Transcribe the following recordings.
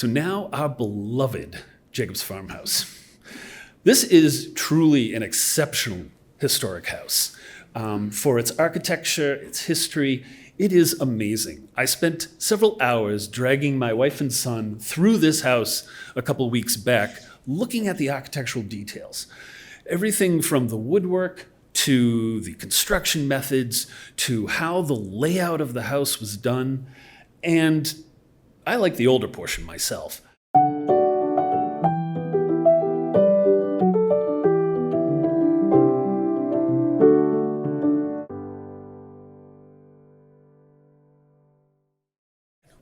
So now our beloved Jacobs Farmhouse. This is truly an exceptional historic house. For its architecture, its history, it is amazing. I spent several hours dragging my wife and son through this house a couple weeks back, looking at the architectural details. Everything from the woodwork to the construction methods to how the layout of the house was done. And I like the older portion myself.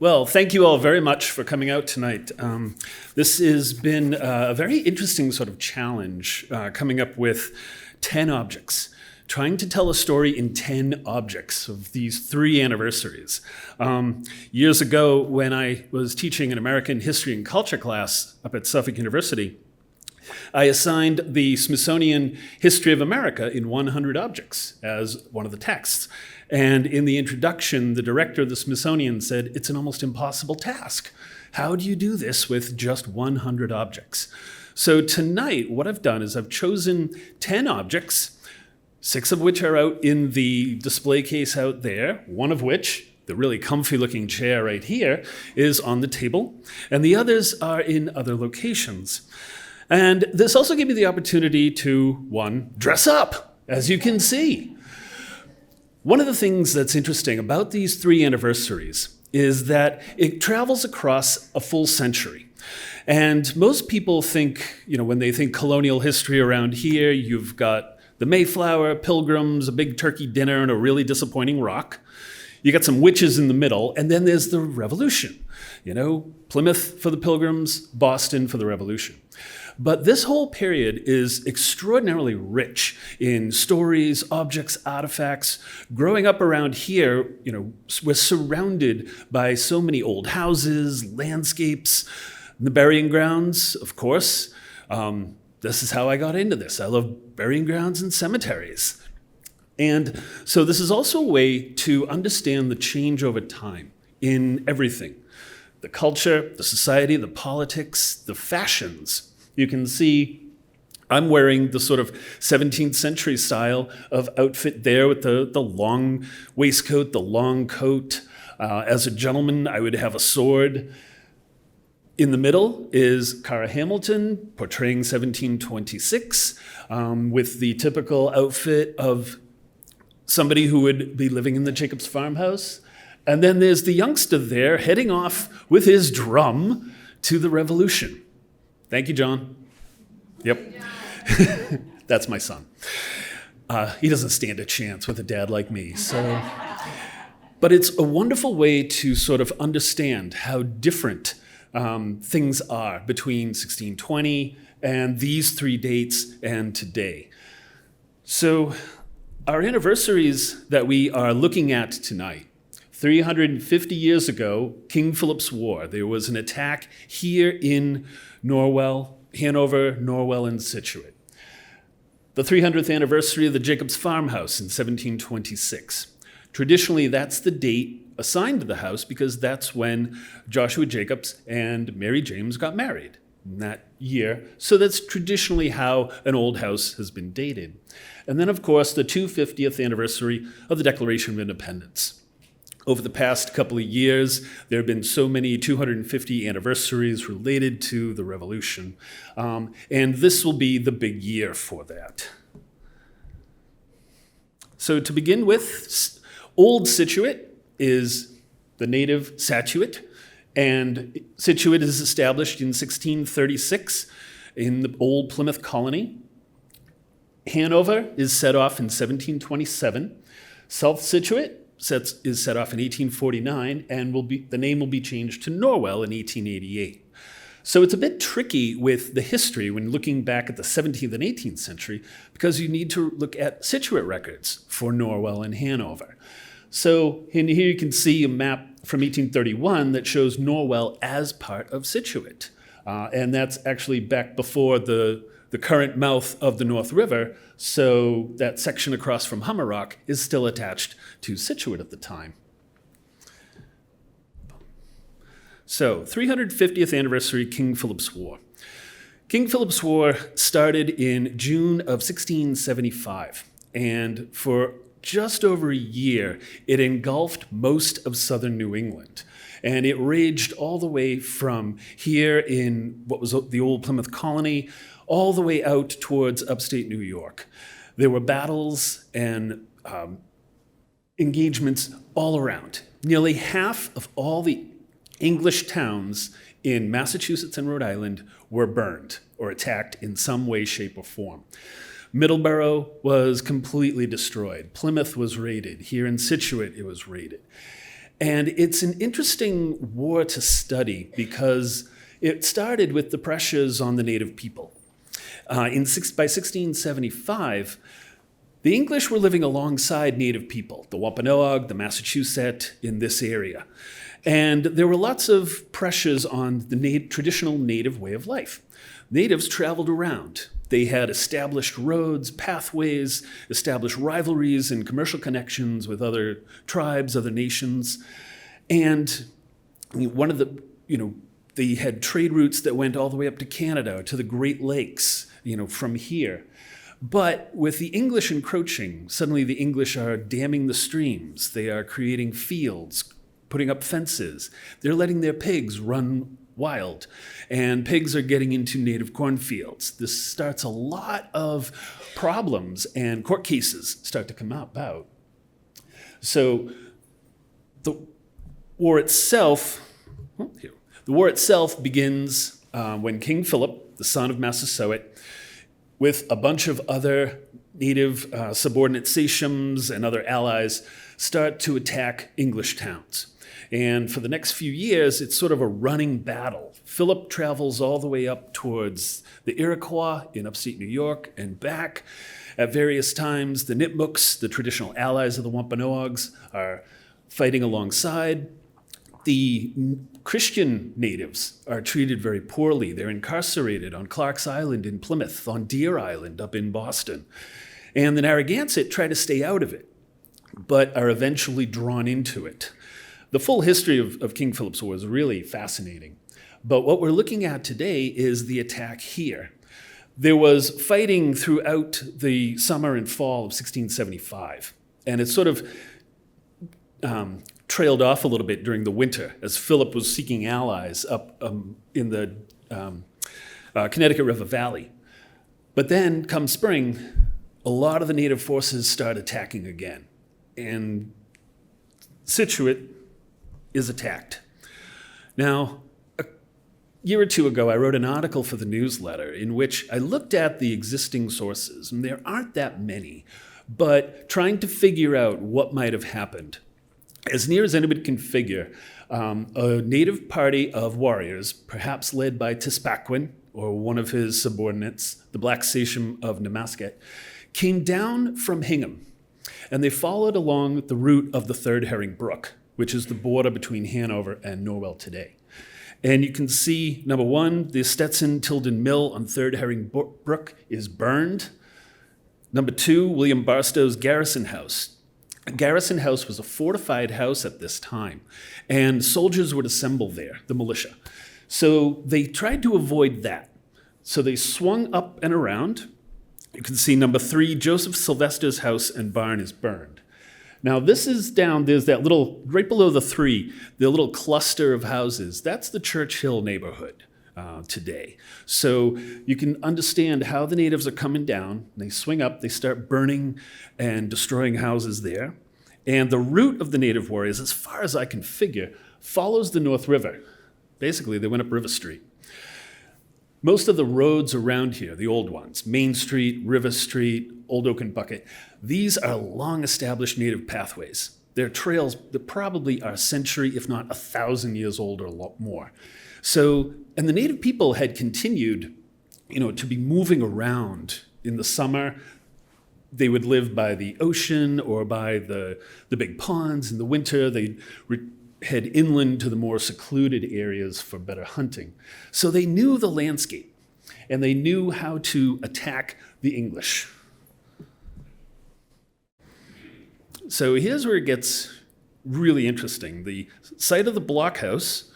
Well, thank you all very much for coming out tonight. This has been a very interesting sort of challenge, coming up with 10 objects, trying to tell a story in 10 objects of these 3 anniversaries. Years ago, when I was teaching an American history and culture class up at Suffolk University, I assigned the Smithsonian History of America in 100 objects as one of the texts. And in the introduction, the director of the Smithsonian said, "It's an almost impossible task. How do you do this with just 100 objects?" So tonight, what I've done is I've chosen 10 objects, 6 of which are out in the display case out there, one of which, the really comfy looking chair right here, is on the table, and the others are in other locations. And this also gave me the opportunity to, 1, dress up, as you can see. One of the things that's interesting about these 3 anniversaries is that it travels across a full century. And most people think, when they think colonial history around here, you've got the Mayflower, Pilgrims, a big turkey dinner, and a really disappointing rock. You got some witches in the middle, and then there's the Revolution. Plymouth for the Pilgrims, Boston for the Revolution. But this whole period is extraordinarily rich in stories, objects, artifacts. Growing up around here, we're surrounded by so many old houses, landscapes, the burying grounds, of course. This is how I got into this. I love burying grounds and cemeteries. And so this is also a way to understand the change over time in everything. The culture, the society, the politics, the fashions. You can see I'm wearing the sort of 17th century style of outfit there with the long waistcoat, the long coat. As a gentleman, I would have a sword. In the middle is Cara Hamilton portraying 1726 with the typical outfit of somebody who would be living in the Jacobs Farmhouse. And then there's the youngster there heading off with his drum to the Revolution. Thank you, John. Yep. That's my son. He doesn't stand a chance with a dad like me. But it's a wonderful way to sort of understand how different things are between 1620 and these 3 dates and today. So our anniversaries that we are looking at tonight, 350 years ago, King Philip's War, there was an attack here in Norwell, Hanover, Norwell, and Scituate. The 300th anniversary of the Jacobs Farmhouse in 1726. Traditionally, that's the date assigned to the house because that's when Joshua Jacobs and Mary James got married in that year. So that's traditionally how an old house has been dated. And then, of course, the 250th anniversary of the Declaration of Independence. Over the past couple of years, there have been so many 250 anniversaries related to the Revolution, and this will be the big year for that. So to begin with, Old Scituate is the native Scituate, and Scituate is established in 1636 in the old Plymouth colony. Hanover is set off in 1727. South Scituate is set off in 1849, and the name will be changed to Norwell in 1888. So it's a bit tricky with the history when looking back at the 17th and 18th century, because you need to look at Scituate records for Norwell and Hanover. So in here you can see a map from 1831 that shows Norwell as part of Scituate. And that's actually back before the current mouth of the North River, so that section across from Hummerock is still attached to Scituate at the time. So, 350th anniversary King Philip's War. King Philip's War started in June of 1675, and for just over a year, it engulfed most of southern New England. And it raged all the way from here in what was the old Plymouth colony, all the way out towards upstate New York. There were battles and engagements all around. Nearly half of all the English towns in Massachusetts and Rhode Island were burned or attacked in some way, shape, or form. Middleborough was completely destroyed. Plymouth was raided. Here in Scituate, it was raided. And it's an interesting war to study because it started with the pressures on the native people. By 1675, the English were living alongside native people, the Wampanoag, the Massachusetts, in this area. And there were lots of pressures on the traditional native way of life. Natives traveled around. They had established roads, pathways, established rivalries and commercial connections with other tribes, other nations. And one of the, they had trade routes that went all the way up to Canada, to the Great Lakes, from here. But with the English encroaching, suddenly the English are damming the streams. They are creating fields, putting up fences. They're letting their pigs run wild. And pigs are getting into native cornfields. This starts a lot of problems, and court cases start to come about. So the war itself begins when King Philip, the son of Massasoit, with a bunch of other native subordinate sachems and other allies, start to attack English towns. And for the next few years, it's sort of a running battle. Philip travels all the way up towards the Iroquois in upstate New York and back. At various times, the Nipmucs, the traditional allies of the Wampanoags, are fighting alongside. The Christian natives are treated very poorly. They're incarcerated on Clark's Island in Plymouth, on Deer Island up in Boston. And the Narragansett try to stay out of it, but are eventually drawn into it. The full history of King Philip's War is really fascinating. But what we're looking at today is the attack here. There was fighting throughout the summer and fall of 1675, and it sort of trailed off a little bit during the winter as Philip was seeking allies up in the Connecticut River Valley. But then, come spring, a lot of the native forces start attacking again, and Scituate is attacked. Now, a year or two ago, I wrote an article for the newsletter in which I looked at the existing sources, and there aren't that many, but trying to figure out what might have happened. As near as anybody can figure, a native party of warriors, perhaps led by Tispaquin or one of his subordinates, the Black Sachem of Nemasket, came down from Hingham, and they followed along the route of the Third Herring Brook, which is the border between Hanover and Norwell today. And you can see, number one, the Stetson-Tilden Mill on Third Herring Brook is burned. Number two, William Barstow's Garrison House. Garrison House was a fortified house at this time, and soldiers would assemble there, the militia. So they tried to avoid that. So they swung up and around. You can see number three, Joseph Sylvester's house and barn is burned. Now this is down, there's that little, right below the three, the little cluster of houses. That's the Church Hill neighborhood today. So you can understand how the natives are coming down. They swing up, they start burning and destroying houses there. And the route of the native warriors, as far as I can figure, follows the North River. Basically, they went up River Street. Most of the roads around here, the old ones, Main Street, River Street, Old Oak and Bucket, these are long-established native pathways. They're trails that probably are a century, if not 1,000 years old or more. So, and the native people had continued, to be moving around. In the summer, they would live by the ocean or by the big ponds. In the winter, they'd head inland to the more secluded areas for better hunting. So they knew the landscape, and they knew how to attack the English. So here's where it gets really interesting. The site of the blockhouse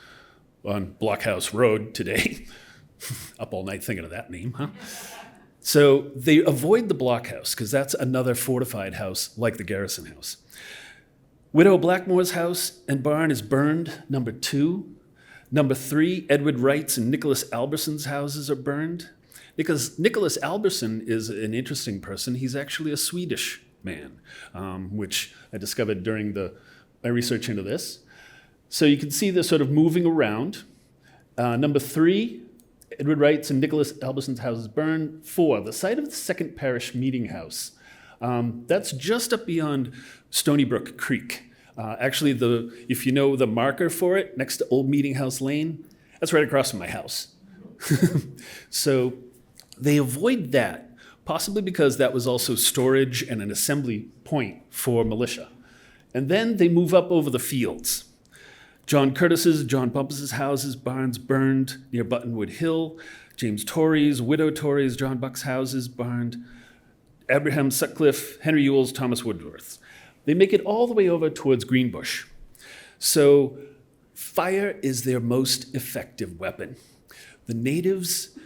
on Blockhouse Road today. Up all night thinking of that name, huh? So they avoid the blockhouse because that's another fortified house like the Garrison House. Widow Blackmore's house and barn is burned, number 2. Number 3, Edward Wright's and Nicholas Alberson's houses are burned. Because Nicholas Alberson is an interesting person. He's actually a Swedish man, which I discovered during my research into this. So you can see this sort of moving around. Number 3, Edward Wright's and Nicholas Alberson's houses burned. 4, the site of the Second Parish Meeting House. That's just up beyond Stony Brook Creek. Actually, if you know the marker for it, next to Old Meeting House Lane, that's right across from my house. So they avoid that, possibly because that was also storage and an assembly point for militia. And then they move up over the fields. John Curtis's, John Bumpus's houses, barns burned near Buttonwood Hill. James Torrey's, Widow Torrey's, John Buck's houses burned. Abraham Sutcliffe, Henry Ewell's, Thomas Woodworth's. They make it all the way over towards Greenbush. So fire is their most effective weapon. The natives,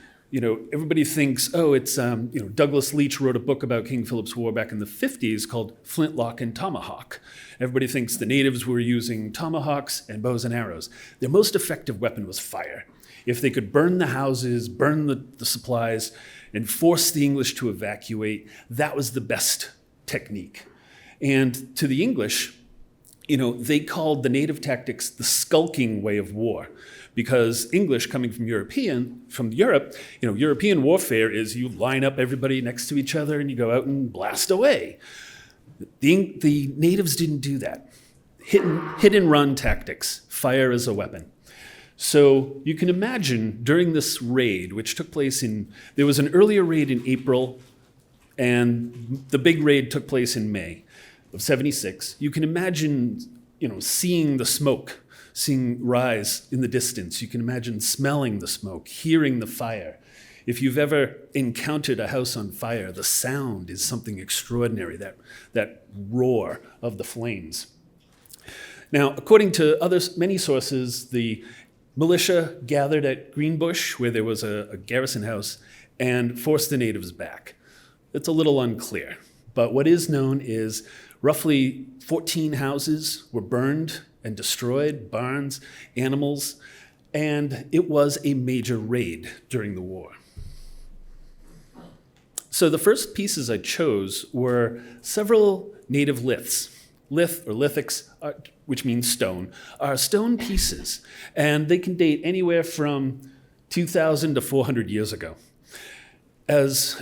everybody thinks, it's, Douglas Leach wrote a book about King Philip's War back in the 50s called Flintlock and Tomahawk. Everybody thinks the natives were using tomahawks and bows and arrows. Their most effective weapon was fire. If they could burn the houses, burn the supplies, and force the English to evacuate, that was the best technique. And to the English, they called the native tactics the skulking way of war, because English coming from Europe, European warfare is you line up everybody next to each other and you go out and blast away. The natives didn't do that. Hit and run tactics, fire as a weapon. So you can imagine during this raid, which took place there was an earlier raid in April, and the big raid took place in May of 76. You can imagine, seeing the smoke, seeing rise in the distance. You can imagine smelling the smoke, hearing the fire. If you've ever encountered a house on fire, the sound is something extraordinary, that roar of the flames. Now, according to many sources, the militia gathered at Greenbush, where there was a garrison house, and forced the natives back. It's a little unclear, but what is known is roughly 14 houses were burned and destroyed, barns, animals, and it was a major raid during the war. So the first pieces I chose were several native liths. Lith or lithics, which means stone, are stone pieces, and they can date anywhere from 2,000 to 400 years ago. As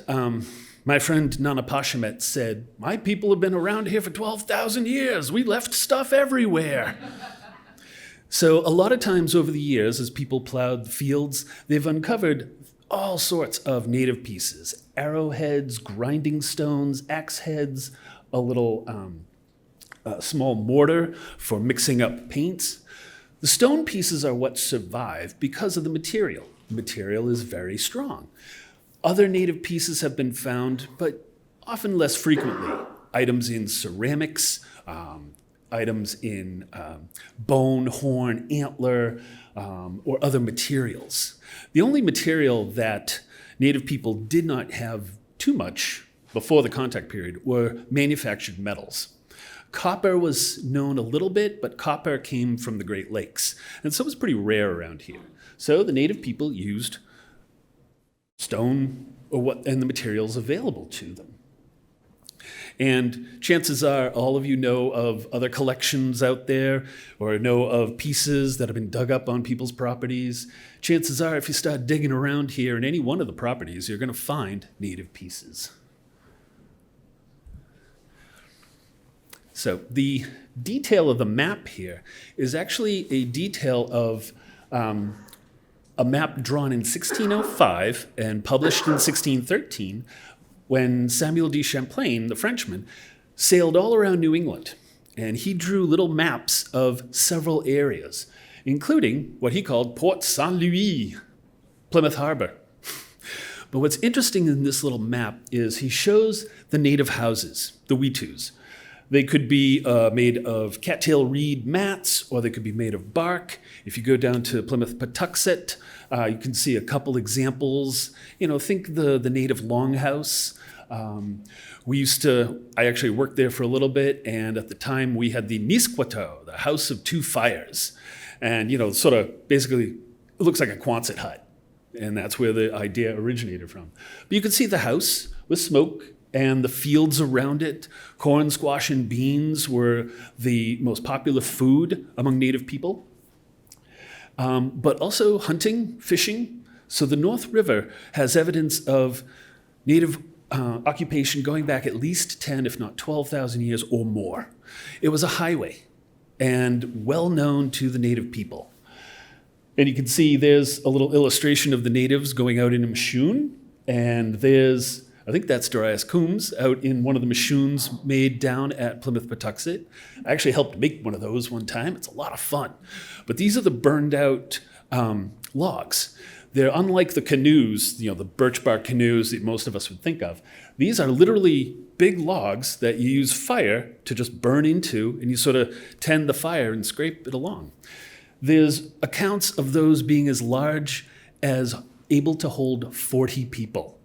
my friend Nana Pashamet said, "My people have been around here for 12,000 years. We left stuff everywhere." So a lot of times over the years, as people plowed the fields, they've uncovered all sorts of native pieces: arrowheads, grinding stones, axe heads, a little small mortar for mixing up paints. The stone pieces are what survive because of the material. The material is very strong. Other native pieces have been found, but often less frequently. Items in ceramics, items in bone, horn, antler, or other materials. The only material that native people did not have too much before the contact period were manufactured metals. Copper was known a little bit, but copper came from the Great Lakes, and so it was pretty rare around here. So the native people used stone and the materials available to them. And chances are all of you know of other collections out there or know of pieces that have been dug up on people's properties. Chances are if you start digging around here in any one of the properties, you're going to find native pieces. So the detail of the map here is actually a detail of a map drawn in 1605 and published in 1613 when Samuel de Champlain, the Frenchman, sailed all around New England. And he drew little maps of several areas, including what he called Port St. Louis, Plymouth Harbor. But what's interesting in this little map is he shows the native houses, the Wetus. They could be made of cattail reed mats, or they could be made of bark. If you go down to Plymouth Patuxet, you can see a couple examples. Think the native longhouse. I actually worked there for a little bit, and at the time we had the Nisquato, the House of Two Fires. And, sort of basically, it looks like a Quonset hut. And that's where the idea originated from. But you can see the house with smoke and the fields around it. Corn, squash, and beans were the most popular food among native people. But also hunting, fishing. So the North River has evidence of native occupation going back at least 10, if not 12,000 years or more. It was a highway and well known to the native people. And you can see there's a little illustration of the natives going out in a Mishoon. And I think that's Darius Coombs out in one of the Mishoons made down at Plymouth Patuxet. I actually helped make one of those one time. It's a lot of fun. But these are the burned out logs. They're unlike the canoes, the birch bark canoes that most of us would think of. These are literally big logs that you use fire to just burn into, and you sort of tend the fire and scrape it along. There's accounts of those being as large as able to hold 40 people.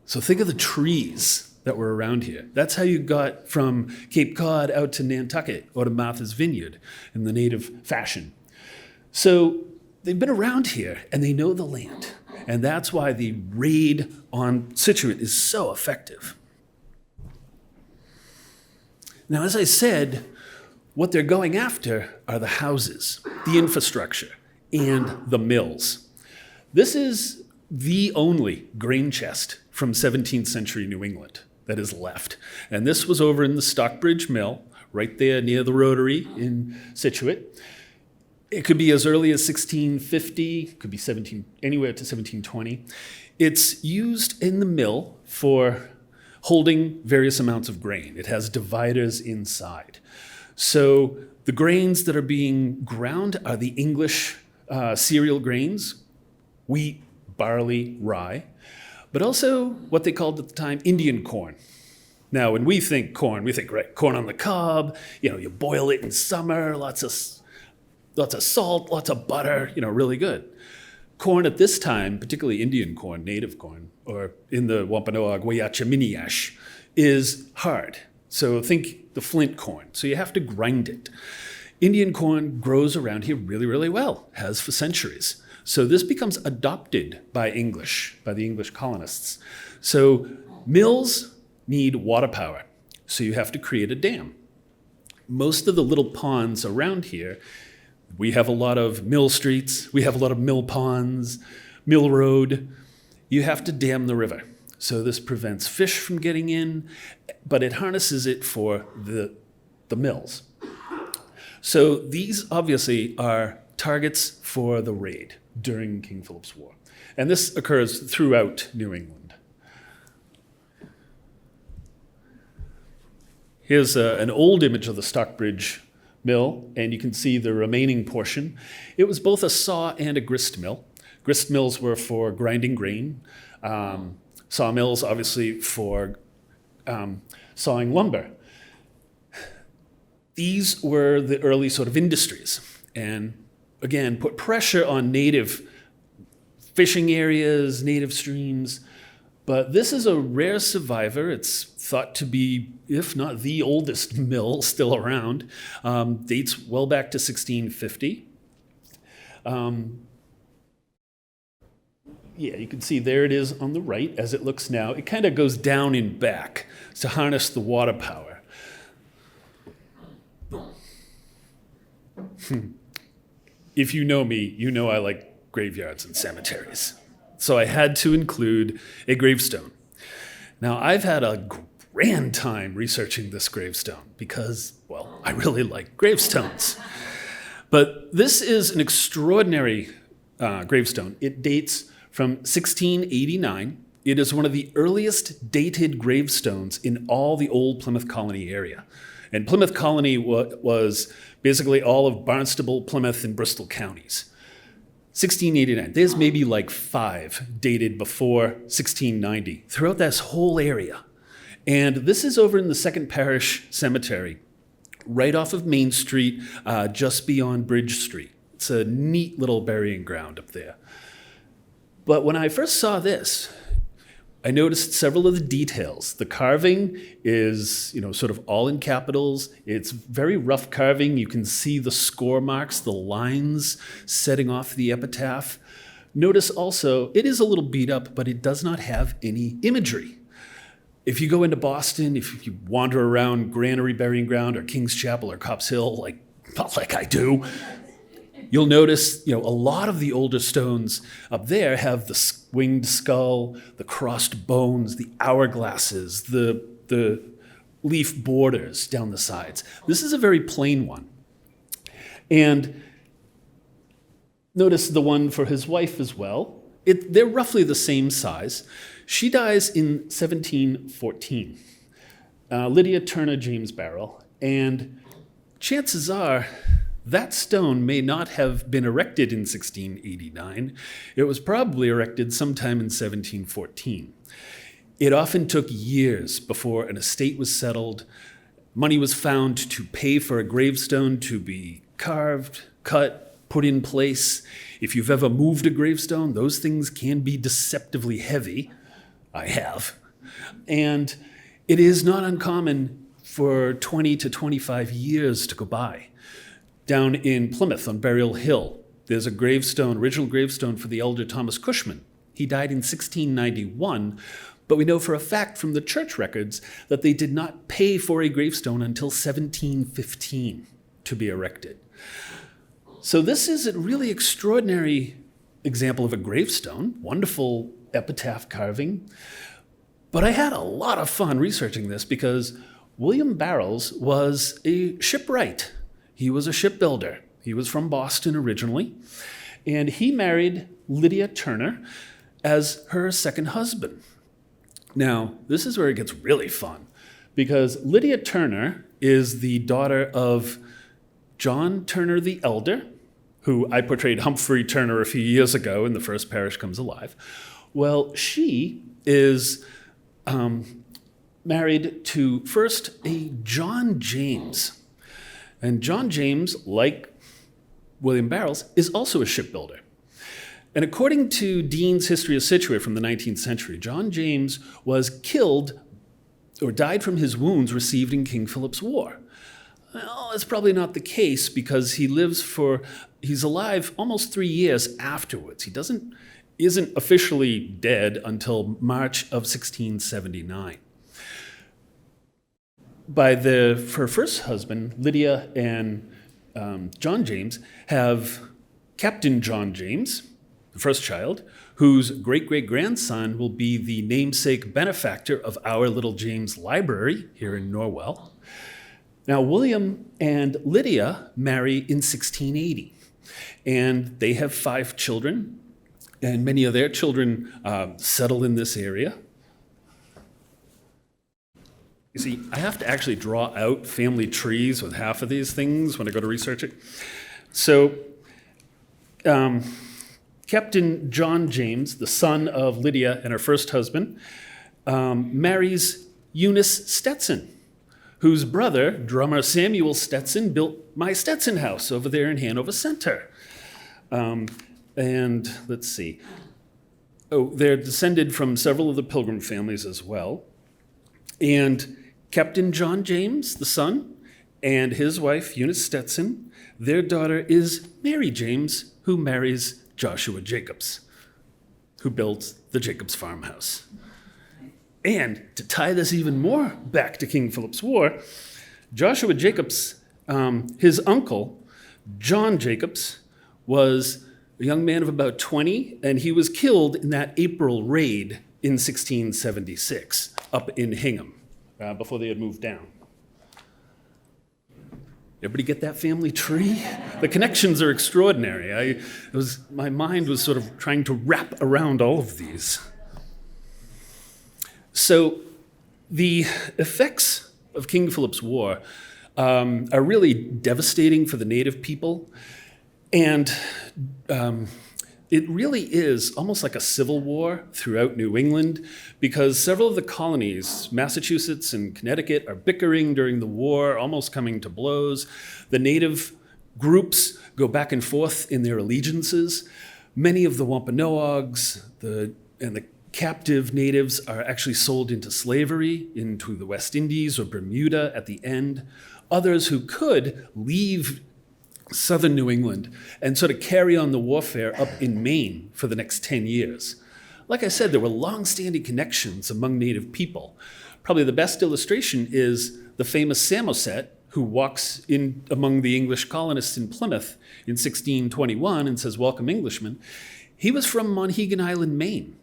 So think of the trees that were around here. That's how you got from Cape Cod out to Nantucket or to Martha's Vineyard in the native fashion. So they've been around here and they know the land. And that's why the raid on Scituate is so effective. Now, as I said, what they're going after are the houses, the infrastructure, and the mills. This is the only grain chest from 17th century New England that is left. And this was over in the Stockbridge Mill, right there near the Rotary in Scituate. It could be as early as 1650, could be anywhere to 1720. It's used in the mill for holding various amounts of grain. It has dividers inside. So the grains that are being ground are the English cereal grains, wheat, barley, rye, but also what they called at the time Indian corn. Now, when we think corn, we think, right, corn on the cob, you boil it in summer, lots of salt, lots of butter, really good. Corn at this time, particularly Indian corn, native corn, or in the Wampanoag, Wayachiminiash, is hard. So think the flint corn. So you have to grind it. Indian corn grows around here really, really well, has for centuries. So this becomes adopted by the English colonists. So mills need water power. So you have to create a dam. Most of the little ponds around here, we have a lot of mill streets, we have a lot of mill ponds, mill road. You have to dam the river. So this prevents fish from getting in, but it harnesses it for the mills. So these obviously are targets for the raid during King Philip's War. And this occurs throughout New England. Here's an old image of the Stockbridge Mill, and you can see the remaining portion. It was both a saw and a grist mill. Grist mills were for grinding grain. Sawmills, obviously, for sawing lumber. These were the early sort of industries, and again, put pressure on native fishing areas, native streams. But this is a rare survivor. It's thought to be, if not the oldest mill still around, dates well back to 1650. You can see there it is on the right as it looks now. It kind of goes down and back to harness the water power. If you know me, you know I like graveyards and cemeteries. So I had to include a gravestone. Now, I've had a grand time researching this gravestone because, well, I really like gravestones. But this is an extraordinary gravestone. It dates from 1689. It is one of the earliest dated gravestones in all the old Plymouth Colony area. And Plymouth Colony was basically all of Barnstable, Plymouth, and Bristol counties. 1689, there's maybe like 5 dated before 1690 throughout this whole area. And this is over in the Second Parish Cemetery, right off of Main Street, just beyond Bridge Street. It's a neat little burying ground up there. But when I first saw this, I noticed several of the details. The carving is, sort of all in capitals. It's very rough carving. You can see the score marks, the lines setting off the epitaph. Notice also, it is a little beat up, but it does not have any imagery. If you go into Boston, if you wander around Granary Burying Ground or King's Chapel or Copp's Hill, like I do, you'll notice, a lot of the older stones up there have the winged skull, the crossed bones, the hourglasses, the leaf borders down the sides. This is a very plain one. And notice the one for his wife as well. They're roughly the same size. She dies in 1714. Lydia Turner James Barrell. And chances are, that stone may not have been erected in 1689. It was probably erected sometime in 1714. It often took years before an estate was settled. Money was found to pay for a gravestone to be carved, cut, put in place. If you've ever moved a gravestone, those things can be deceptively heavy. I have. And it is not uncommon for 20 to 25 years to go by. Down in Plymouth on Burial Hill, there's a gravestone, original gravestone for the elder Thomas Cushman. He died in 1691, but we know for a fact from the church records that they did not pay for a gravestone until 1715 to be erected. So this is a really extraordinary example of a gravestone, wonderful epitaph carving. But I had a lot of fun researching this because William Barrels was a shipwright. He was a shipbuilder. He was from Boston originally, and he married Lydia Turner as her second husband. Now, this is where it gets really fun, because Lydia Turner is the daughter of John Turner the Elder, who I portrayed Humphrey Turner a few years ago in The First Parish Comes Alive. Well, she is married to first a John James. And John James, like William Barrels, is also a shipbuilder. And according to Dean's History of Scituate from the 19th century, John James was killed or died from his wounds received in King Philip's War. Well, that's probably not the case because he's alive almost 3 years afterwards. He isn't officially dead until March of 1679. By her first husband, Lydia and John James have Captain John James, the first child, whose great-great-grandson will be the namesake benefactor of our Little James Library here in Norwell. Now, William and Lydia marry in 1680, and they have 5 children, and many of their children settle in this area. You see, I have to actually draw out family trees with half of these things when I go to research it. So, Captain John James, the son of Lydia and her first husband, marries Eunice Stetson, whose brother, drummer Samuel Stetson, built my Stetson house over there in Hanover Center. And let's see. They're descended from several of the Pilgrim families as well. And Captain John James, the son, and his wife, Eunice Stetson, their daughter is Mary James, who marries Joshua Jacobs, who built the Jacobs Farmhouse. And to tie this even more back to King Philip's War, Joshua Jacobs, his uncle, John Jacobs, was a young man of about 20, and he was killed in that April raid in 1676 up in Hingham. Before they had moved down. Everybody get that family tree? The connections are extraordinary. My mind was sort of trying to wrap around all of these. So the effects of King Philip's War are really devastating for the native people. And it really is almost like a civil war throughout New England because several of the colonies, Massachusetts and Connecticut, are bickering during the war, almost coming to blows. The native groups go back and forth in their allegiances. Many of the Wampanoags and the captive natives are actually sold into slavery into the West Indies or Bermuda at the end. Others who could leave southern New England and sort of carry on the warfare up in Maine for the next 10 years. Like I said, there were long-standing connections among native people. Probably the best illustration is the famous Samoset, who walks in among the English colonists in Plymouth in 1621 and says, "Welcome, Englishmen." He was from Monhegan Island, Maine.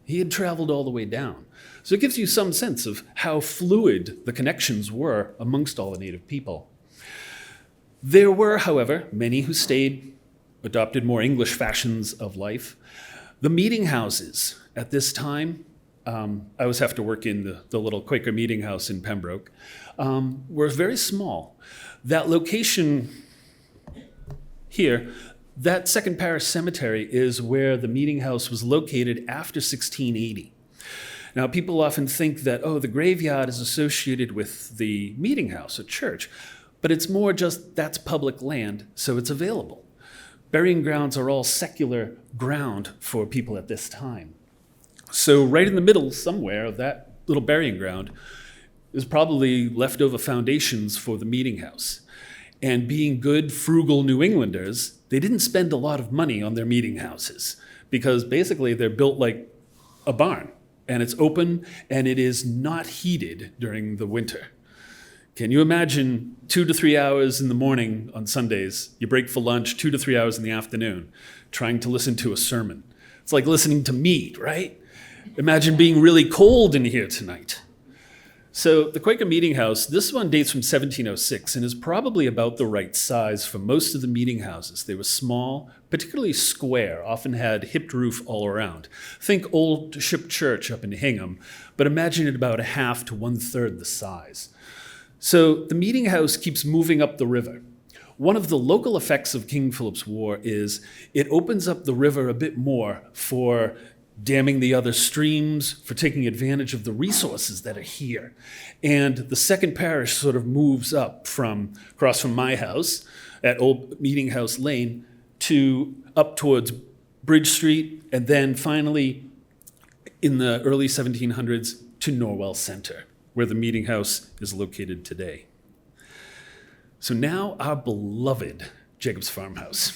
He had traveled all the way down. So it gives you some sense of how fluid the connections were amongst all the native people. There were, however, many who stayed, adopted more English fashions of life. The meeting houses at this time, I always have to work in the little Quaker meeting house in Pembroke, were very small. That location here, that Second Parish Cemetery is where the meeting house was located after 1680. Now, people often think that, the graveyard is associated with the meeting house, a church. But it's more just that's public land, so it's available. Burying grounds are all secular ground for people at this time. So right in the middle somewhere of that little burying ground is probably leftover foundations for the meeting house. And being good, frugal New Englanders, they didn't spend a lot of money on their meeting houses because basically they're built like a barn and it's open and it is not heated during the winter. Can you imagine 2 to 3 hours in the morning on Sundays, you break for lunch, 2 to 3 hours in the afternoon, trying to listen to a sermon? It's like listening to meat, right? Imagine being really cold in here tonight. So the Quaker Meeting House, this one dates from 1706 and is probably about the right size for most of the meeting houses. They were small, particularly square, often had hipped roof all around. Think Old Ship Church up in Hingham, but imagine it about a half to 1/3 the size. So the meeting house keeps moving up the river. One of the local effects of King Philip's War is it opens up the river a bit more for damming the other streams, for taking advantage of the resources that are here. And the second parish sort of moves up from across from my house at Old Meeting House Lane to up towards Bridge Street, and then finally in the early 1700s to Norwell Center, where the meeting house is located today. So now our beloved Jacobs Farmhouse.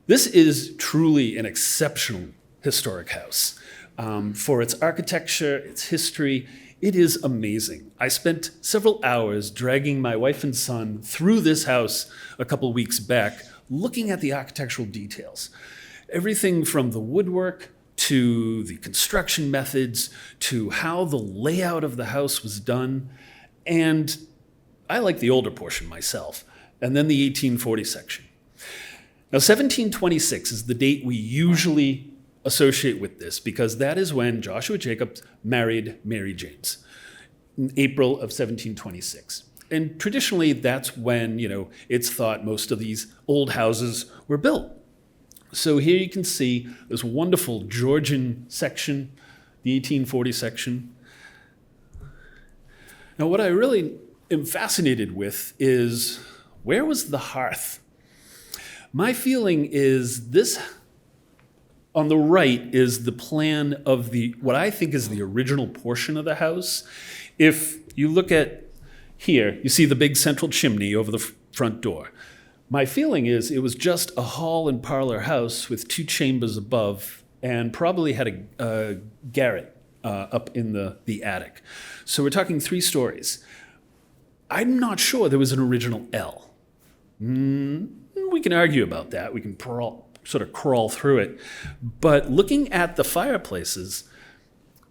This is truly an exceptional historic house. For its architecture, its history, it is amazing. I spent several hours dragging my wife and son through this house a couple weeks back, looking at the architectural details. Everything from the woodwork to the construction methods, to how the layout of the house was done. And I like the older portion myself, and then the 1840 section. Now, 1726 is the date we usually associate with this because that is when Joshua Jacobs married Mary James in April of 1726. And traditionally, that's when, it's thought most of these old houses were built. So here you can see this wonderful Georgian section, the 1840 section. Now, what I really am fascinated with is where was the hearth? My feeling is this on the right is the plan of what I think is the original portion of the house. If you look at here, you see the big central chimney over the front door. My feeling is it was just a hall and parlor house with 2 chambers above and probably had a garret up in the attic. So we're talking 3 stories. I'm not sure there was an original L. We can argue about that. We can sort of crawl through it. But looking at the fireplaces,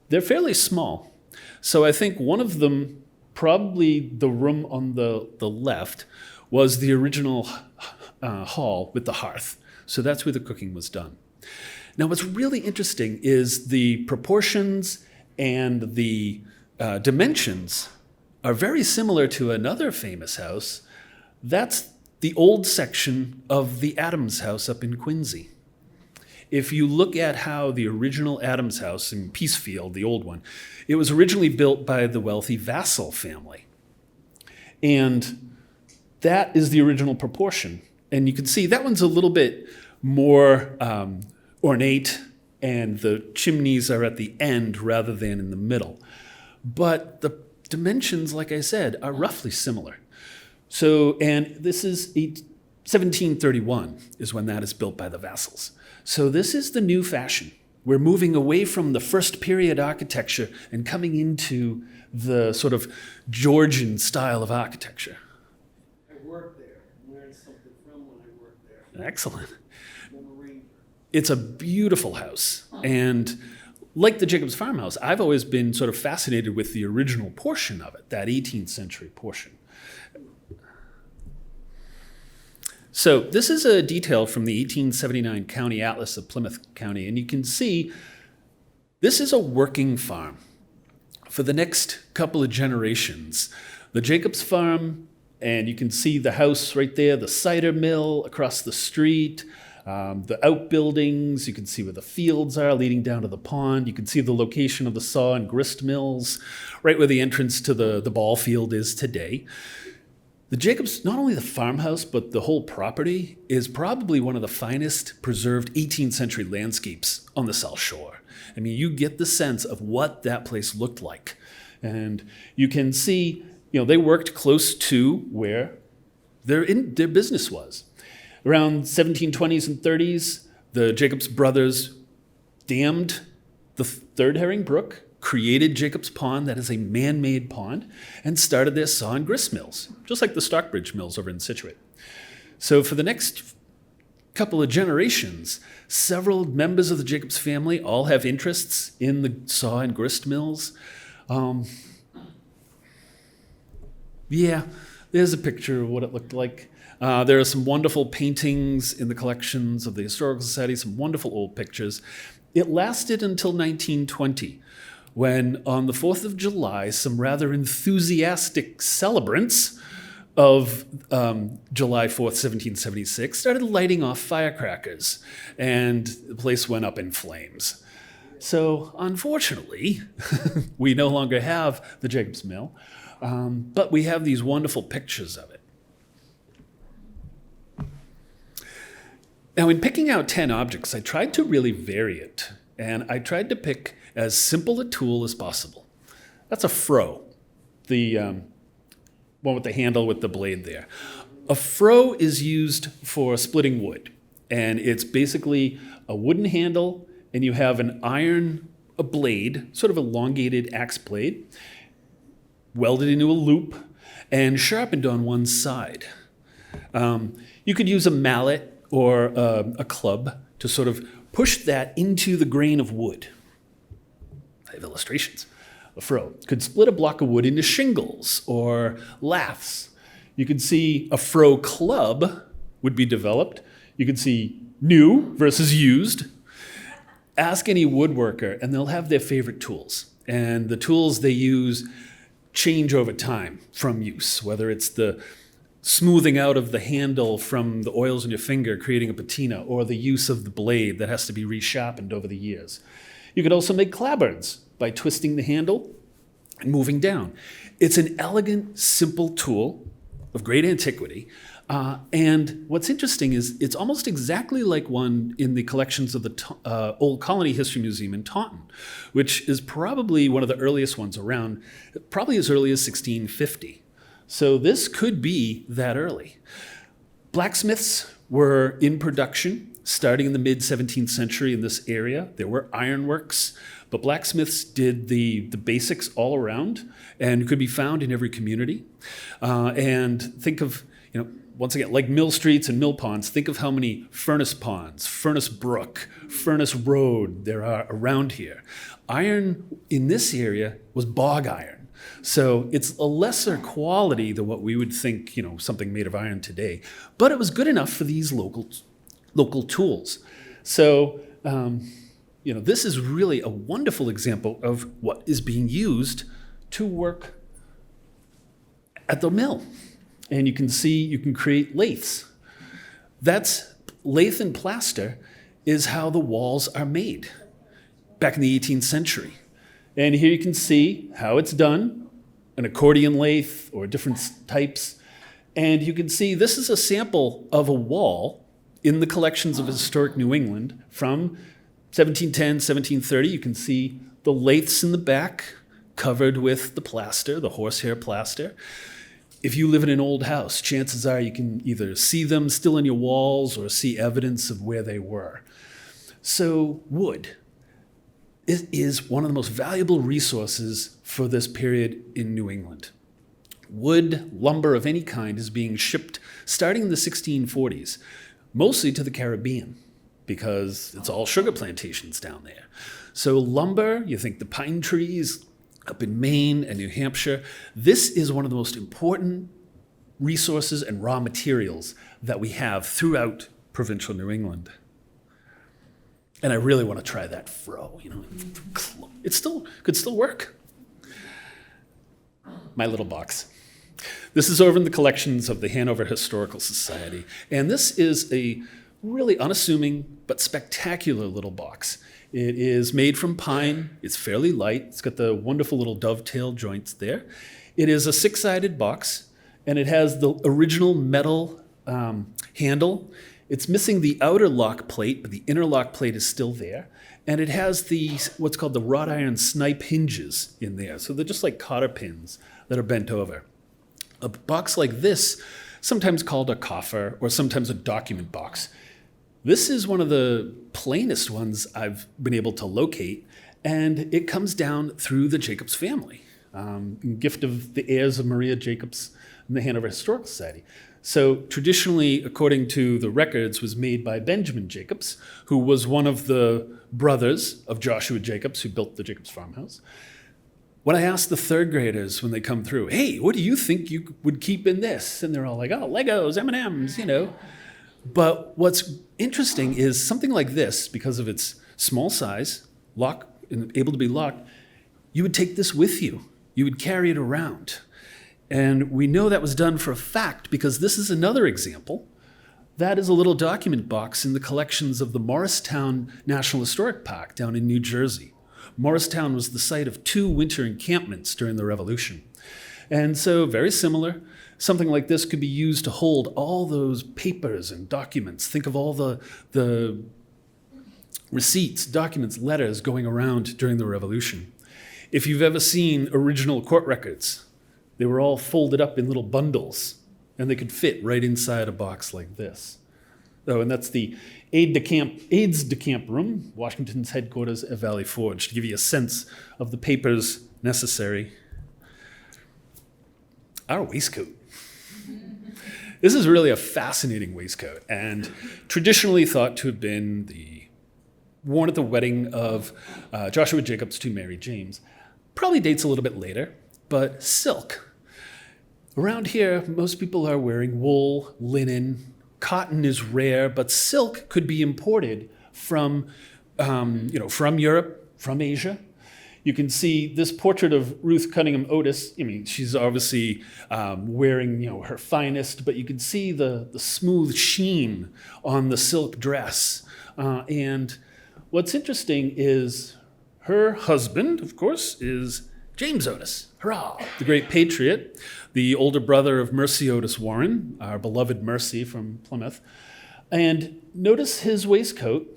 they're fairly small. So I think one of them, probably the room on the left, was the original hall with the hearth. So that's where the cooking was done. Now, what's really interesting is the proportions and the dimensions are very similar to another famous house. That's the old section of the Adams house up in Quincy. if you look at how the original Adams house in Peacefield, the old one, it was originally built by the wealthy Vassall family. And that is the original proportion. And you can see that one's a little bit more ornate, and the chimneys are at the end rather than in the middle. But the dimensions, like I said, are roughly similar. So, and this is 1731 is when that is built by the Vassalls. So this is the new fashion. We're moving away from the first period architecture and coming into the sort of Georgian style of architecture. I worked there. I learned something from when I worked there. Excellent. I'm a ranger. It's a beautiful house. And like the Jacobs Farmhouse, I've always been sort of fascinated with the original portion of it, that 18th century portion. So this is a detail from the 1879 County Atlas of Plymouth County, and you can see this is a working farm. For the next couple of generations, the Jacobs farm, and you can see the house right there, the cider mill across the street, the outbuildings, you can see where the fields are leading down to the pond, you can see the location of the saw and grist mills, right where the entrance to the ball field is today. The Jacobs, not only the farmhouse, but the whole property is probably one of the finest preserved 18th century landscapes on the South Shore. I mean, you get the sense of what that place looked like. And you can see, they worked close to where their business was. Around 1720s and 30s, the Jacobs brothers dammed the Third Herring Brook, created Jacobs Pond, that is a man-made pond, and started their saw and grist mills, just like the Stockbridge mills over in Scituate. So for the next couple of generations, several members of the Jacobs family all have interests in the saw and grist mills. Yeah, there's a picture of what it looked like. There are some wonderful paintings in the collections of the Historical Society, some wonderful old pictures. It lasted until 1920, when on the 4th of July, some rather enthusiastic celebrants of July 4th, 1776, started lighting off firecrackers, and the place went up in flames. So unfortunately, we no longer have the Jacobs Mill, but we have these wonderful pictures of it. Now, in picking out 10 objects, I tried to really vary it, and I tried to pick as simple a tool as possible. That's a froe, the one with the handle with the blade there. A froe is used for splitting wood, and it's basically a wooden handle, and you have a blade, sort of elongated axe blade, welded into a loop, and sharpened on one side. You could use a mallet or a club to sort of push that into the grain of wood. I have illustrations. A froe could split a block of wood into shingles or laths. You could see a froe club would be developed. You could see new versus used. Ask any woodworker and they'll have their favorite tools. And the tools they use change over time from use, whether it's the smoothing out of the handle from the oils on your finger, creating a patina, or the use of the blade that has to be resharpened over the years. You could also make clapboards by twisting the handle and moving down. It's an elegant, simple tool of great antiquity. And what's interesting is it's almost exactly like one in the collections of the Old Colony History Museum in Taunton, which is probably one of the earliest ones around, probably as early as 1650. So this could be that early. Blacksmiths were in production starting in the mid-17th century in this area. There were ironworks, but blacksmiths did the basics all around and could be found in every community. And think of, once again, like mill streets and mill ponds, think of how many furnace ponds, furnace brook, furnace road there are around here. Iron in this area was bog iron. So it's a lesser quality than what we would think, something made of iron today. But it was good enough for these local tools. So, this is really a wonderful example of what is being used to work at the mill. And you can see you can create lathes. That's lathe and plaster is how the walls are made back in the 18th century. And here you can see how it's done, an accordion lathe or different types. And you can see this is a sample of a wall in the collections of historic New England from 1710, 1730. You can see the lathes in the back covered with the plaster, the horsehair plaster. If you live in an old house, chances are you can either see them still in your walls or see evidence of where they were. So wood is one of the most valuable resources for this period in New England. Wood, lumber of any kind is being shipped starting in the 1640s, mostly to the Caribbean, because it's all sugar plantations down there. So lumber, you think the pine trees up in Maine and New Hampshire, this is one of the most important resources and raw materials that we have throughout provincial New England. And I really want to try that fro, it could still work. My little box. This is over in the collections of the Hanover Historical Society. And this is a really unassuming but spectacular little box. It is made from pine. It's fairly light. It's got the wonderful little dovetail joints there. It is a 6-sided box, and it has the original metal handle. It's missing the outer lock plate, but the inner lock plate is still there. And it has what's called the wrought iron snipe hinges in there. So they're just like cotter pins that are bent over. A box like this, sometimes called a coffer or sometimes a document box. This is one of the plainest ones I've been able to locate, and it comes down through the Jacobs family, gift of the heirs of Maria Jacobs and the Hanover Historical Society. So traditionally, according to the records, was made by Benjamin Jacobs, who was one of the brothers of Joshua Jacobs, who built the Jacobs Farmhouse. When I ask the third graders when they come through, hey, what do you think you would keep in this? And they're all like, oh, Legos, M&Ms, But what's interesting is something like this, because of its small size, lock and able to be locked, you would take this with you. You would carry it around. And we know that was done for a fact because this is another example. That is a little document box in the collections of the Morristown National Historic Park down in New Jersey. Morristown was the site of 2 winter encampments during the Revolution. And so very similar. Something like this could be used to hold all those papers and documents. Think of all the receipts, documents, letters going around during the Revolution. If you've ever seen original court records, they were all folded up in little bundles, and they could fit right inside a box like this. Oh, and that's the aides de camp room, Washington's headquarters at Valley Forge, to give you a sense of the papers necessary. Our waistcoat. This is really a fascinating waistcoat, and traditionally thought to have been worn at the wedding of Joshua Jacobs to Mary James. Probably dates a little bit later, but silk. Around here, most people are wearing wool, linen. Cotton is rare, but silk could be imported from Europe, from Asia. You can see this portrait of Ruth Cunningham Otis. She's obviously wearing, her finest, but you can see the smooth sheen on the silk dress. And what's interesting is her husband, of course, is James Otis. Hurrah! The great patriot, the older brother of Mercy Otis Warren, our beloved Mercy from Plymouth. And notice his waistcoat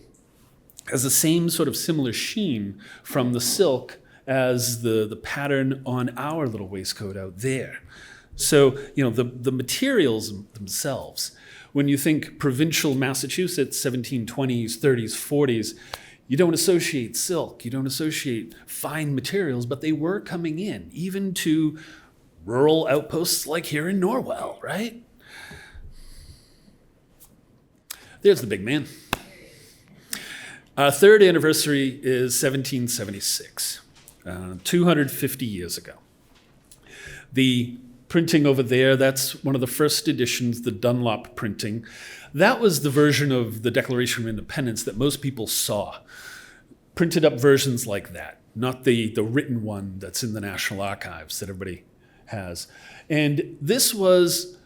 has the same sort of similar sheen from the silk as the pattern on our little waistcoat out there. So, the materials themselves, when you think provincial Massachusetts, 1720s, 30s, 40s, you don't associate silk, you don't associate fine materials, but they were coming in, even to rural outposts like here in Norwell, right? There's the big man. Our third anniversary is 1776, 250 years ago. The printing over there, that's one of the first editions, the Dunlop printing. That was the version of the Declaration of Independence that most people saw. Printed up versions like that, not the written one that's in the National Archives that everybody has. And this was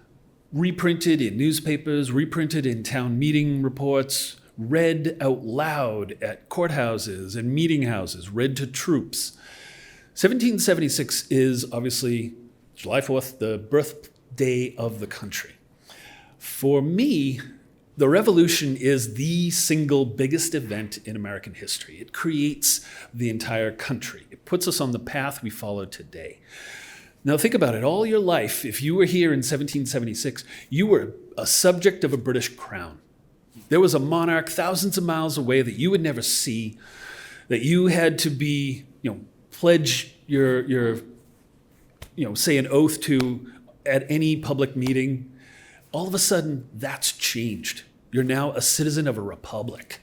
reprinted in newspapers, reprinted in town meeting reports, read out loud at courthouses and meeting houses, read to troops. 1776 is obviously July 4th, the birthday of the country. For me, the Revolution is the single biggest event in American history. It creates the entire country. It puts us on the path we follow today. Now think about it. All your life, if you were here in 1776, you were a subject of a British crown. There was a monarch thousands of miles away that you would never see, that you had to be, pledge your say an oath to at any public meeting. All of a sudden, that's changed. You're now a citizen of a republic.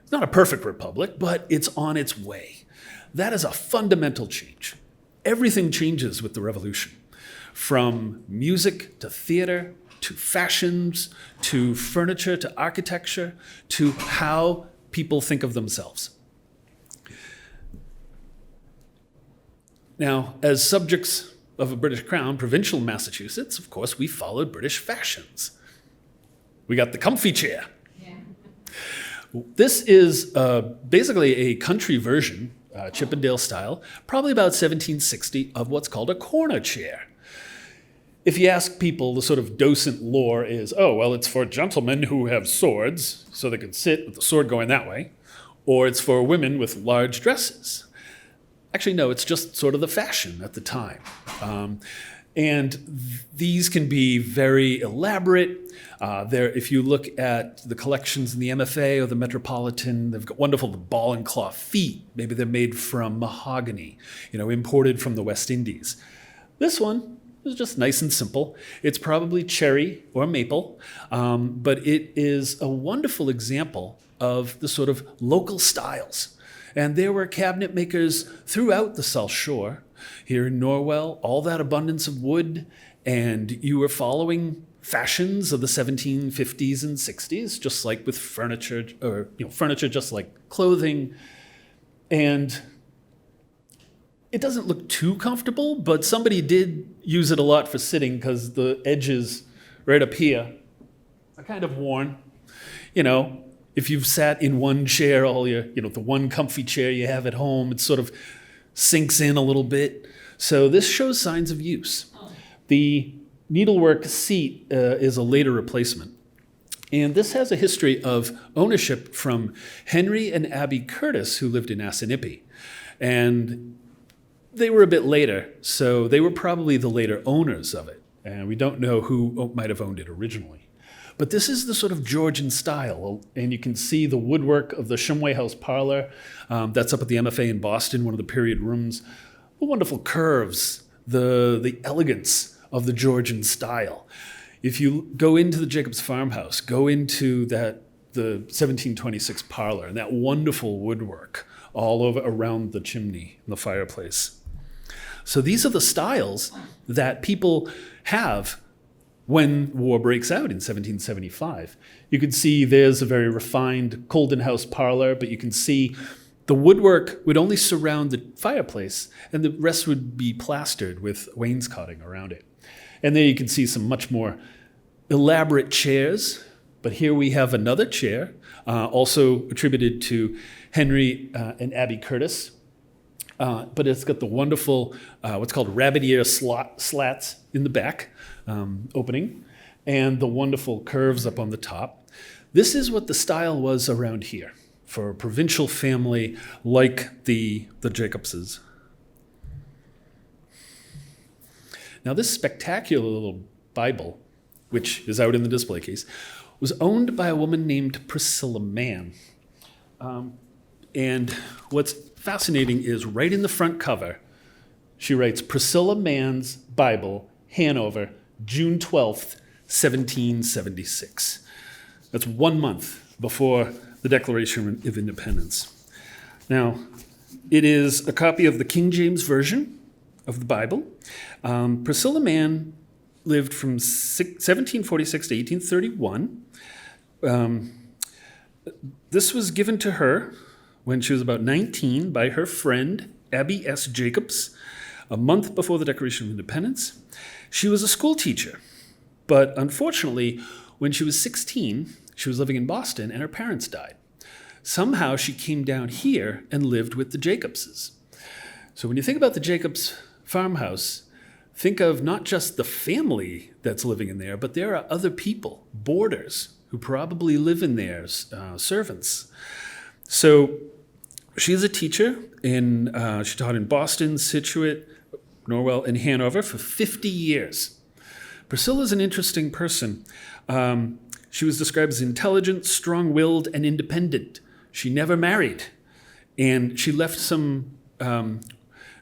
It's not a perfect republic, but it's on its way. That is a fundamental change. Everything changes with the Revolution, from music to theater, to fashions, to furniture, to architecture, to how people think of themselves. Now, as subjects of a British crown, provincial Massachusetts, of course, we followed British fashions. We got the comfy chair. Yeah. This is basically a country version, Chippendale style, probably about 1760, of what's called a corner chair. If you ask people, the sort of docent lore is, oh, well, it's for gentlemen who have swords, so they can sit with the sword going that way, or it's for women with large dresses. Actually, no, it's just sort of the fashion at the time. And these can be very elaborate. If you look at the collections in the MFA or the Metropolitan, they've got wonderful ball and claw feet. Maybe they're made from mahogany, imported from the West Indies. This one is just nice and simple. It's probably cherry or maple, but it is a wonderful example of the sort of local styles. And there were cabinet makers throughout the South Shore. Here in Norwell, all that abundance of wood, and you were following fashions of the 1750s and 60s, just like with furniture, or furniture just like clothing. And it doesn't look too comfortable, but somebody did use it a lot for sitting because the edges right up here are kind of worn. If you've sat in one chair all your, the one comfy chair you have at home, it sort of sinks in a little bit. So this shows signs of use. The needlework seat is a later replacement. And this has a history of ownership from Henry and Abby Curtis, who lived in Assinippi. And they were a bit later, so they were probably the later owners of it. And we don't know who might have owned it originally. But this is the sort of Georgian style, and you can see the woodwork of the Shumway House parlor. That's up at the MFA in Boston, one of the period rooms. The wonderful curves, the elegance of the Georgian style. If you go into the Jacobs Farmhouse, go into the 1726 parlor, and that wonderful woodwork all over around the chimney and the fireplace. So these are the styles that people have when war breaks out in 1775. You can see there's a very refined Colden House parlor, but you can see the woodwork would only surround the fireplace, and the rest would be plastered with wainscoting around it. And there you can see some much more elaborate chairs, but here we have another chair, also attributed to Henry and Abby Curtis, but it's got the wonderful, what's called rabbit ear slats in the back, opening, and the wonderful curves up on the top. This is what the style was around here for a provincial family like the Jacobses. Now this spectacular little Bible, which is out in the display case, was owned by a woman named Priscilla Mann. And what's fascinating is right in the front cover, she writes, Priscilla Mann's Bible, Hanover, June 12th, 1776. That's 1 month before the Declaration of Independence. Now, it is a copy of the King James Version of the Bible. Priscilla Mann lived from 1746 to 1831. This was given to her when she was about 19 by her friend, Abby S. Jacobs, a month before the Declaration of Independence. She was a school teacher, but unfortunately, when she was 16, she was living in Boston and her parents died. Somehow she came down here and lived with the Jacobses. So when you think about the Jacobs Farmhouse, think of not just the family that's living in there, but there are other people, boarders, who probably live in there, servants. So she's a teacher. She taught in Boston, Scituate, Norwell, and Hanover for 50 years. Priscilla's an interesting person. She was described as intelligent, strong-willed, and independent. She never married, and she left some of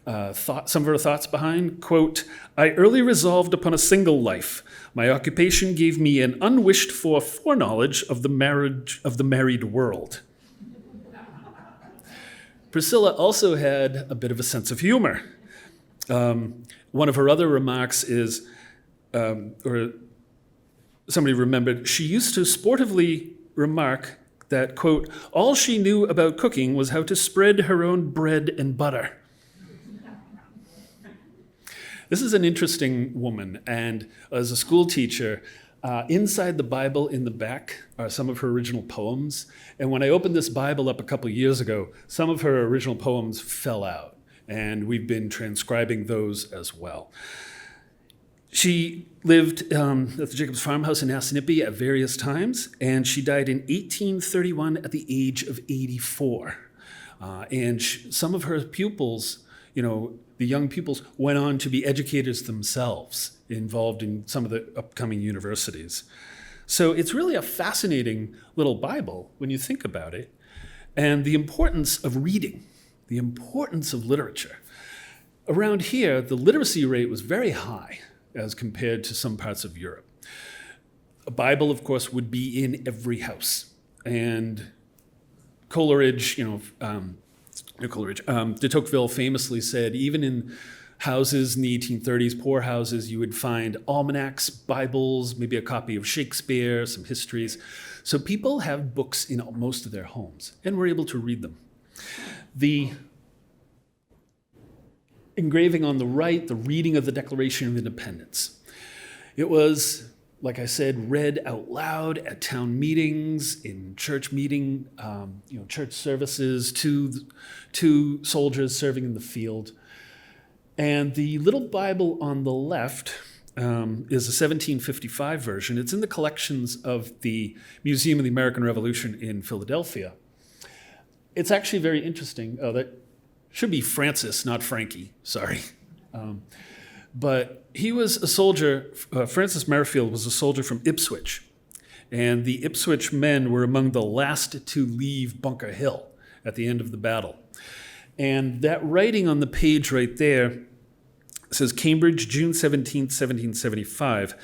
her thoughts behind. Quote, "I early resolved upon a single life. My occupation gave me an unwished-for foreknowledge of the married world." Priscilla also had a bit of a sense of humor. One of her other remarks is, or somebody remembered, she used to sportively remark that, quote, "all she knew about cooking was how to spread her own bread and butter." This is an interesting woman, and as a school teacher, inside the Bible in the back are some of her original poems. And when I opened this Bible up a couple years ago, some of her original poems fell out, and we've been transcribing those as well. She lived at the Jacobs Farmhouse in Assinippie at various times, and she died in 1831 at the age of 84. And some of her pupils, the young pupils, went on to be educators themselves, involved in some of the upcoming universities. So it's really a fascinating little Bible when you think about it, and the importance of reading, the importance of literature. Around here, the literacy rate was very high as compared to some parts of Europe. A Bible, of course, would be in every house. And Coleridge, de Tocqueville famously said, even in houses in the 1830s, poor houses, you would find almanacs, Bibles, maybe a copy of Shakespeare, some histories. So people have books in most of their homes, and we're able to read them. The engraving on the right, the reading of the Declaration of Independence. It was, like I said, read out loud at town meetings, in church church services to soldiers serving in the field. And the little Bible on the left is a 1755 version. It's in the collections of the Museum of the American Revolution in Philadelphia. It's actually very interesting. Oh, that should be Francis, not Frankie, sorry. But he was a soldier, Francis Merrifield was a soldier from Ipswich. And the Ipswich men were among the last to leave Bunker Hill at the end of the battle. And that writing on the page right there says, Cambridge, June 17th, 1775.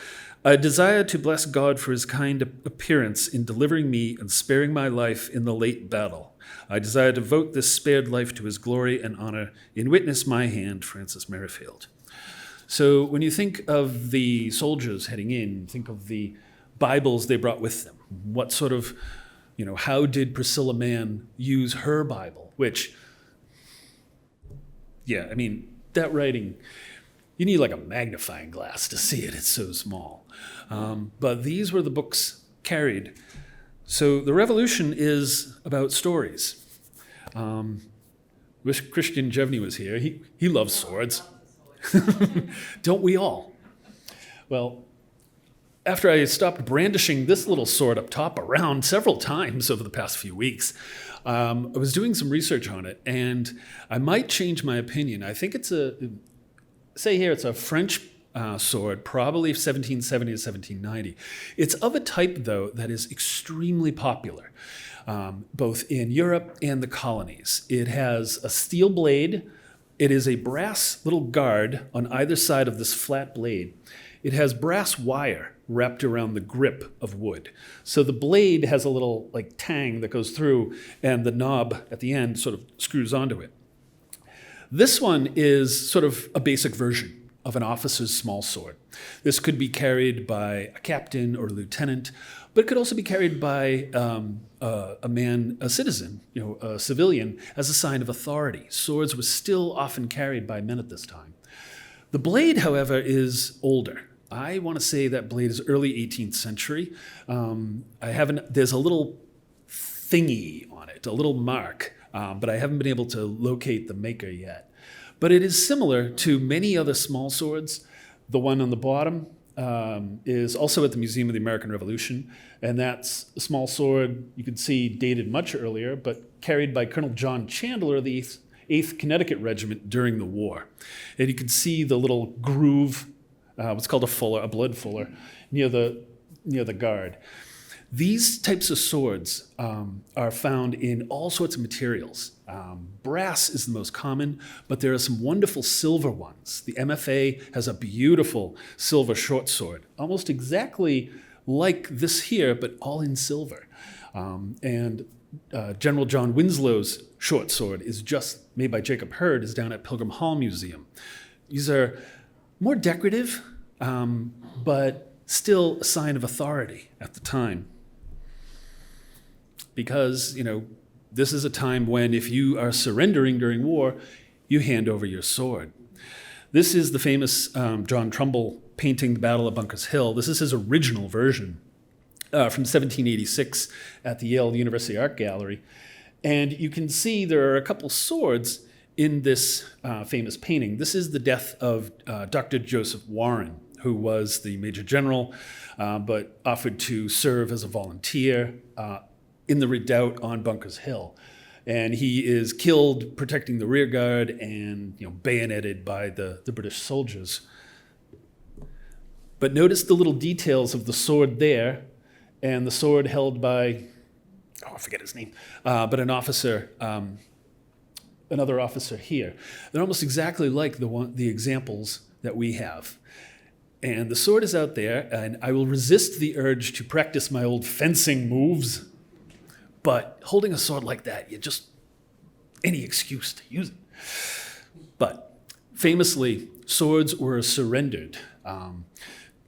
I desire to bless God for his kind appearance in delivering me and sparing my life in the late battle. I desire to devote this spared life to his glory and honor. In witness my hand, Francis Merrifield. So when you think of the soldiers heading in, think of the Bibles they brought with them. What sort of, how did Priscilla Mann use her Bible? Which, that writing, you need like a magnifying glass to see it. It's so small. But these were the books carried. So the Revolution is about stories. Wish Christian Jevney was here. He loves swords. Don't we all? Well, after I stopped brandishing this little sword up top around several times over the past few weeks, I was doing some research on it, and I might change my opinion. I think it's a French sword, probably 1770 to 1790. It's of a type, though, that is extremely popular, both in Europe and the colonies. It has a steel blade. It is a brass little guard on either side of this flat blade. It has brass wire wrapped around the grip of wood. So the blade has a little tang that goes through, and the knob at the end sort of screws onto it. This one is sort of a basic version of an officer's small sword. This could be carried by a captain or a lieutenant, but it could also be carried by a citizen, a civilian, as a sign of authority. Swords were still often carried by men at this time. The blade, however, is older. I want to say that blade is early 18th century. There's a little thingy on it, a little mark, but I haven't been able to locate the maker yet. But it is similar to many other small swords. The one on the bottom is also at the Museum of the American Revolution, and that's a small sword you can see dated much earlier, but carried by Colonel John Chandler of the 8th Connecticut Regiment during the war. And you can see the little groove, what's called a blood fuller, near the guard. These types of swords are found in all sorts of materials. Brass is the most common, but there are some wonderful silver ones. The MFA has a beautiful silver short sword, almost exactly like this here, but all in silver. And General John Winslow's short sword is just made by Jacob Hurd, is down at Pilgrim Hall Museum. These are more decorative, but still a sign of authority at the time. Because, this is a time when if you are surrendering during war, you hand over your sword. This is the famous John Trumbull painting The Battle of Bunker's Hill. This is his original version from 1786 at the Yale University Art Gallery. And you can see there are a couple swords in this famous painting. This is the death of Dr. Joseph Warren, who was the Major General, but offered to serve as a volunteer in the redoubt on Bunker's Hill. And he is killed protecting the rear guard and bayoneted by the British soldiers. But notice the little details of the sword there and the sword held by, I forget his name, but an officer, another officer here. They're almost exactly like the examples that we have. And the sword is out there, and I will resist the urge to practice my old fencing moves. But holding a sword like that, any excuse to use it. But famously, swords were surrendered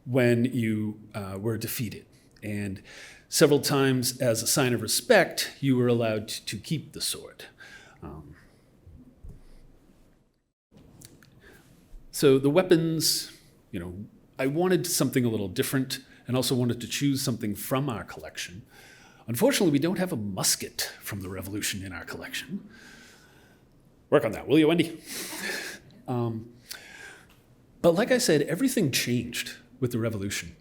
when you were defeated. And several times, as a sign of respect, you were allowed to keep the sword. So the weapons, I wanted something a little different and also wanted to choose something from our collection. Unfortunately, we don't have a musket from the Revolution in our collection. Work on that, will you, Wendy? But like I said, everything changed with the Revolution.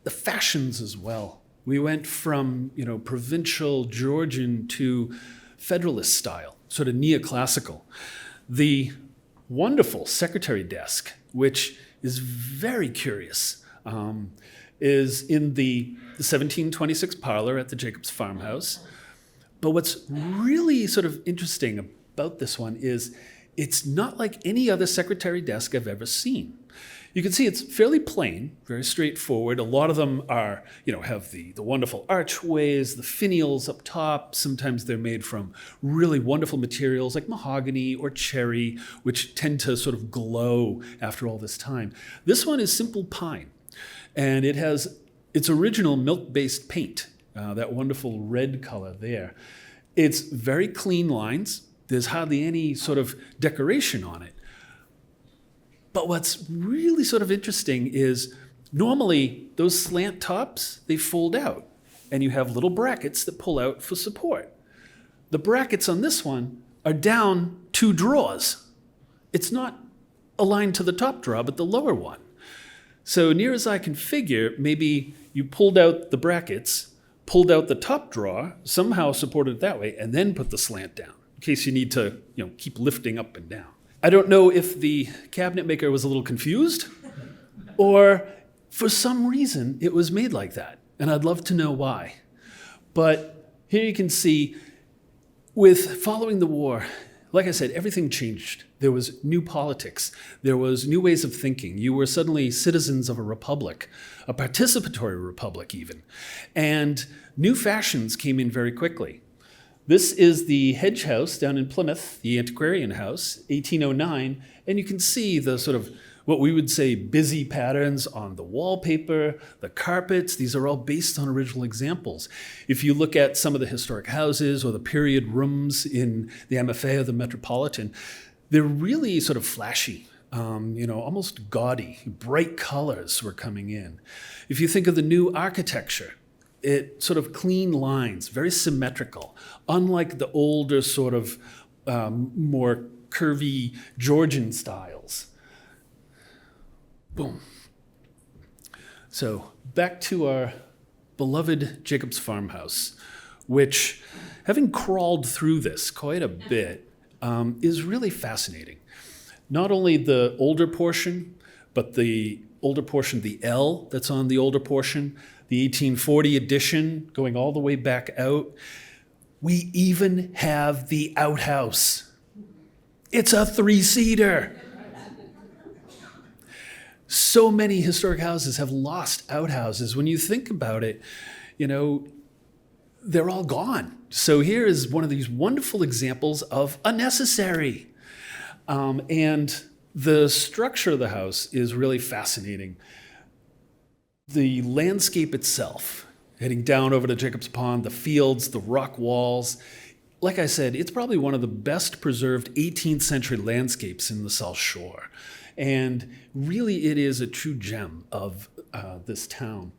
The fashions as well. We went from, provincial Georgian to Federalist style, sort of neoclassical. The wonderful secretary desk, which is very curious, is in the 1726 parlor at the Jacobs Farmhouse. But what's really sort of interesting about this one is it's not like any other secretary desk I've ever seen. You can see it's fairly plain, very straightforward. A lot of them are, have the wonderful archways, the finials up top. Sometimes they're made from really wonderful materials like mahogany or cherry, which tend to sort of glow after all this time. This one is simple pine, and it has its original milk-based paint, that wonderful red color there. It's very clean lines. There's hardly any sort of decoration on it. But what's really sort of interesting is normally those slant tops, they fold out and you have little brackets that pull out for support. The brackets on this one are down 2 drawers. It's not aligned to the top drawer, but the lower one. So near as I can figure, maybe you pulled out the brackets, pulled out the top drawer, somehow supported it that way, and then put the slant down in case you need to, keep lifting up and down. I don't know if the cabinet maker was a little confused or for some reason it was made like that, and I'd love to know why. But here you can see with following the war, like I said, everything changed. There was new politics. There was new ways of thinking. You were suddenly citizens of a republic, a participatory republic even. And new fashions came in very quickly. This is the Hedge House down in Plymouth, the Antiquarian House, 1809, and you can see the sort of what we would say busy patterns on the wallpaper, the carpets. These are all based on original examples. If you look at some of the historic houses or the period rooms in the MFA or the Metropolitan, they're really sort of flashy. almost gaudy, bright colors were coming in. If you think of the new architecture, it sort of clean lines, very symmetrical, unlike the older sort of more curvy Georgian styles. Boom. So back to our beloved Jacobs Farmhouse, which, having crawled through this quite a bit, is really fascinating. Not only the older portion, but the older portion, the L that's on the older portion, the 1840 edition going all the way back out. We even have the outhouse. It's a 3-seater. So many historic houses have lost outhouses. When you think about it, they're all gone. So here is one of these wonderful examples of a necessary. And the structure of the house is really fascinating. The landscape itself, heading down over to Jacobs Pond, the fields, the rock walls. Like I said, it's probably one of the best preserved 18th century landscapes in the South Shore. And really, it is a true gem of this town.